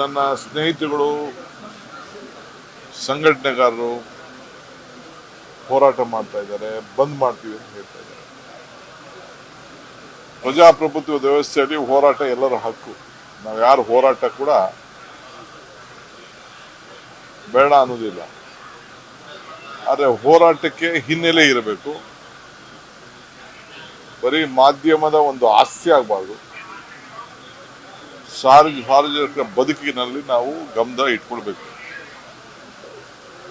ನನ್ನ ಸ್ನೇಹಿತರುಗಳು ಸಂಘಟನೆಗಾರರು ಹೋರಾಟ ಮಾಡ್ತಾ ಇದ್ದಾರೆ, ಬಂದ್ ಮಾಡ್ತೀವಿ ಅಂತ ಹೇಳ್ತಾ ಇದ್ದಾರೆ. ಪ್ರಜಾಪ್ರಭುತ್ವ ವ್ಯವಸ್ಥೆಯಲ್ಲಿ ಹೋರಾಟ ಎಲ್ಲರ ಹಕ್ಕು. ನಾವು ಯಾರು ಹೋರಾಟ ಕೂಡ ಬೇಡ ಅನ್ನೋದಿಲ್ಲ. ಆದರೆ ಹೋರಾಟಕ್ಕೆ ಹಿನ್ನೆಲೆ ಇರಬೇಕು. ಬರೀ ಮಾಧ್ಯಮದ ಒಂದು ಆಸ್ತಿ ಆಗಬಾರ್ದು. ಸಾರ್ವಜನಿಕ ಬದುಕಿನಲ್ಲಿ ನಾವು ಗಮನ ಇಟ್ಕೊಳ್ಬೇಕು.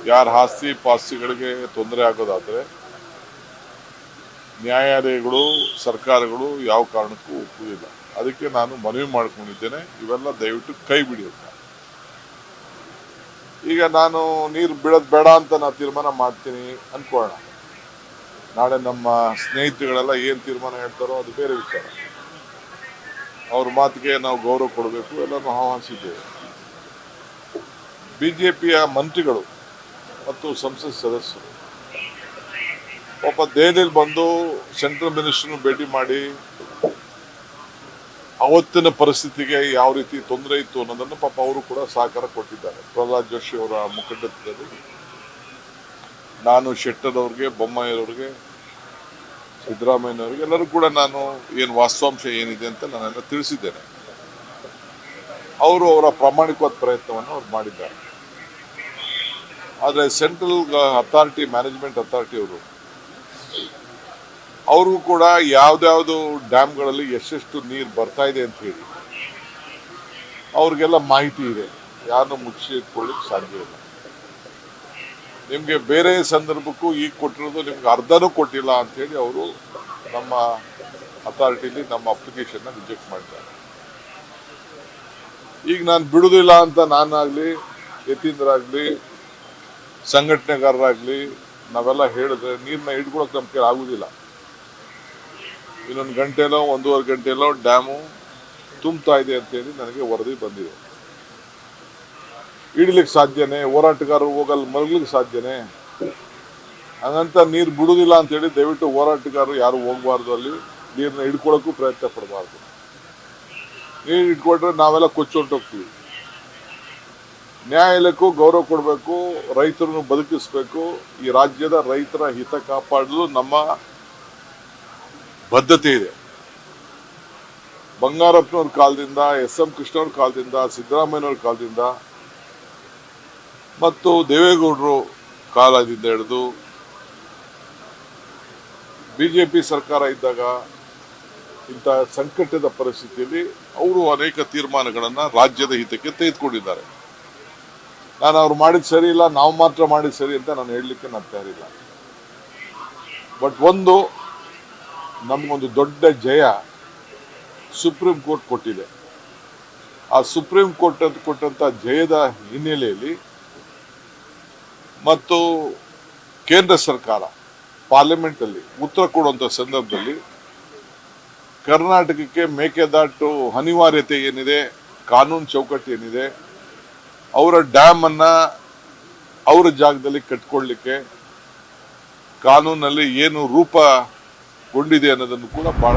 ಯಾರ ಆಸ್ತಿ ಪಾಸ್ತಿಗಳಿಗೆ ತೊಂದರೆ ಆಗೋದಾದ್ರೆ ನ್ಯಾಯಾಲಯಗಳು, ಸರ್ಕಾರಗಳು ಯಾವ ಕಾರಣಕ್ಕೂ ಒಪ್ಪುವುದಿಲ್ಲ. ಅದಕ್ಕೆ ನಾನು ಮನವಿ ಮಾಡ್ಕೊಂಡಿದ್ದೇನೆ, ಇವೆಲ್ಲ ದಯವಿಟ್ಟು ಕೈ ಬಿಡಿ ಅಂತ. ಈಗ ನಾನು ನೀರು ಬಿಡೋದು ಬೇಡ ಅಂತ ನಾನು ತೀರ್ಮಾನ ಮಾಡ್ತೀನಿ ಅನ್ಕೊಳ್ಳೋಣ. ನಾಳೆ ನಮ್ಮ ಸ್ನೇಹಿತರುಗಳೆಲ್ಲ ಏನು ತೀರ್ಮಾನ ಹೇಳ್ತಾರೋ ಅದು ಬೇರೆ ವಿಚಾರ. ಅವ್ರ ಮಾತಿಗೆ ನಾವು ಗೌರವ ಕೊಡಬೇಕು, ಎಲ್ಲರೂ ಆಹ್ವಾನಿಸಿದ್ದೇವೆ. ಬಿಜೆಪಿಯ ಮಂತ್ರಿಗಳು ಮತ್ತು ಸಂಸತ್ ಸದಸ್ಯರು ಪಾಪ ದೆಹಲಿಯಲ್ಲಿ ಬಂದು ಸೆಂಟ್ರಲ್ ಮಿನಿಸ್ಟರ್ನ ಭೇಟಿ ಮಾಡಿ ಅವತ್ತಿನ ಪರಿಸ್ಥಿತಿಗೆ ಯಾವ ರೀತಿ ತೊಂದರೆ ಇತ್ತು ಅನ್ನೋದನ್ನು ಪಾಪ ಅವರು ಕೂಡ ಸಹಕಾರ ಕೊಟ್ಟಿದ್ದಾರೆ. ಪ್ರಹ್ಲಾದ್ ಜೋಶಿ ಅವರ ಮುಖಂಡತ್ವದಲ್ಲಿ ನಾನು ಶೆಟ್ಟರ್ ಅವ್ರಿಗೆ, ಬೊಮ್ಮಾಯಿಯವ್ರಿಗೆ, ಸಿದ್ದರಾಮಯ್ಯನವ್ರಿಗೆ ಎಲ್ಲರೂ ಕೂಡ ನಾನು ಏನು ವಾಸ್ತವಾಂಶ ಏನಿದೆ ಅಂತ ನಾನೆಲ್ಲ ತಿಳಿಸಿದ್ದೇನೆ. ಅವರು ಅವರ ಪ್ರಾಮಾಣಿಕವಾದ ಪ್ರಯತ್ನವನ್ನು ಅವ್ರು ಮಾಡಿದ್ದಾರೆ. ಆದರೆ ಸೆಂಟ್ರಲ್ ಅಥಾರಿಟಿ, ಮ್ಯಾನೇಜ್ಮೆಂಟ್ ಅಥಾರಿಟಿ ಅವ್ರಿಗೂ ಕೂಡ ಯಾವ್ದಾವ್ದು ಡ್ಯಾಮ್ಗಳಲ್ಲಿ ಎಷ್ಟೆಷ್ಟು ನೀರು ಬರ್ತಾ ಇದೆ ಅಂತ ಹೇಳಿ ಅವ್ರಿಗೆಲ್ಲ ಮಾಹಿತಿ ಇದೆ. ಯಾರನ್ನು ಮುಚ್ಚಿಟ್ಕೊಳ್ಳಿಕ್ಕೆ ಸಾಧ್ಯ ಇಲ್ಲ. ನಿಮಗೆ ಬೇರೆ ಸಂದರ್ಭಕ್ಕೂ ಈಗ ಕೊಟ್ಟಿರೋದು ನಿಮ್ಗೆ ಅರ್ಧನೂ ಕೊಟ್ಟಿಲ್ಲ ಅಂತೇಳಿ ಅವರು ನಮ್ಮ ಅಥಾರಿಟಿಲಿ ನಮ್ಮ ಅಪ್ಲಿಕೇಶನ್ನ ರಿಜೆಕ್ಟ್ ಮಾಡಿದ್ದಾರೆ. ಈಗ ನಾನು ಬಿಡುವುದಿಲ್ಲ ಅಂತ ನಾನಾಗಲಿ, ಯತೀಂದ್ರಾಗಲಿ, ಸಂಘಟನೆಗಾರರಾಗಲಿ ನಾವೆಲ್ಲ ಹೇಳಿದ್ರೆ ನೀರನ್ನ ಹಿಡ್ಕೊಳಕ್ಕೆ ನಮ್ಮ ಕೈಲಿ ಆಗುವುದಿಲ್ಲ. ಇನ್ನೊಂದು ಗಂಟೆಲೋ 1.5 ಗಂಟೆಲೋ ಡ್ಯಾಮು ತುಂಬ್ತಾ ಇದೆ ಅಂತೇಳಿ ನನಗೆ ವರದಿ ಬಂದಿದೆ. ಇಡ್ಲಿಕ್ಕೆ ಸಾಧ್ಯನೇ? ಹೋರಾಟಗಾರರು ಹೋಗಲ್ಲಿ ಮಲಗ್ಲಿಕ್ಕೆ ಸಾಧ್ಯನೇ? ಹಾಗಂತ ನೀರು ಬಿಡುವುದಿಲ್ಲ ಅಂತೇಳಿ ದಯವಿಟ್ಟು ಹೋರಾಟಗಾರರು ಯಾರು ಹೋಗಬಾರ್ದು, ಅಲ್ಲಿ ನೀರನ್ನ ಹಿಡ್ಕೊಳಕ್ಕೂ ಪ್ರಯತ್ನ ಪಡಬಾರ್ದು. ನೀರು ಇಟ್ಕೊಂಡ್ರೆ ನಾವೆಲ್ಲ ಕೊಚ್ಚೊಂಟೋಗ್ತೀವಿ. ನ್ಯಾಯಾಲಯಕ್ಕೂ ಗೌರವ ಕೊಡಬೇಕು, ರೈತರನ್ನು ಬದುಕಿಸ್ಬೇಕು. ಈ ರಾಜ್ಯದ ರೈತರ ಹಿತ ಕಾಪಾಡಲು ನಮ್ಮ ಬದ್ಧತೆ ಇದೆ. ಬಂಗಾರಪ್ಪನವ್ರ ಕಾಲದಿಂದ, ಎಸ್.ಎಂ. ಕೃಷ್ಣವ್ರ ಕಾಲದಿಂದ, ಸಿದ್ದರಾಮಯ್ಯನವ್ರ ಕಾಲದಿಂದ ಮತ್ತು ದೇವೇಗೌಡರು ಕಾಲದಿಂದ ಹಿಡಿದು ಬಿಜೆಪಿ ಸರ್ಕಾರ ಇದ್ದಾಗ ಇಂಥ ಸಂಕಟದ ಪರಿಸ್ಥಿತಿಯಲ್ಲಿ ಅವರು ಅನೇಕ ತೀರ್ಮಾನಗಳನ್ನು ರಾಜ್ಯದ ಹಿತಕ್ಕೆ ತೆಗೆದುಕೊಂಡಿದ್ದಾರೆ. ನಾನು ಅವ್ರು ಮಾಡಿದ ಸರಿ ಇಲ್ಲ, ನಾವು ಮಾತ್ರ ಮಾಡಿದ ಸರಿ ಅಂತ ನಾನು ಹೇಳಲಿಕ್ಕೆ ನಾನು ತಯಾರಿಲ್ಲ. ಬಟ್ ಒಂದು ನಮಗೊಂದು ದೊಡ್ಡ ಜಯ ಸುಪ್ರೀಂ ಕೋರ್ಟ್ ಕೊಟ್ಟಿದೆ. ಆ ಸುಪ್ರೀಂ ಕೋರ್ಟ್ ಕೊಟ್ಟಂತ ಜಯದ ಹಿನ್ನೆಲೆಯಲ್ಲಿ ಮತ್ತು ಕೇಂದ್ರ ಸರ್ಕಾರ ಪಾರ್ಲಿಮೆಂಟ್ ಅಲ್ಲಿ ಉತ್ತರ ಕೊಡುವಂತ ಸಂದರ್ಭದಲ್ಲಿ ಕರ್ನಾಟಕಕ್ಕೆ ಮೇಕೆದಾಟು ಅನಿವಾರ್ಯತೆ ಏನಿದೆ, ಕಾನೂನು ಚೌಕಟ್ಟು ಏನಿದೆ, ಅವರ ಡ್ಯಾಮ್ ಅನ್ನ ಅವರ ಜಾಗದಲ್ಲಿ ಕಟ್ಕೊಳ್ಳಿಕ್ಕೆ ಕಾನೂನಲ್ಲಿ ಏನು ರೂಪಗೊಂಡಿದೆ ಅನ್ನೋದನ್ನು ಕೂಡ ಬಹಳ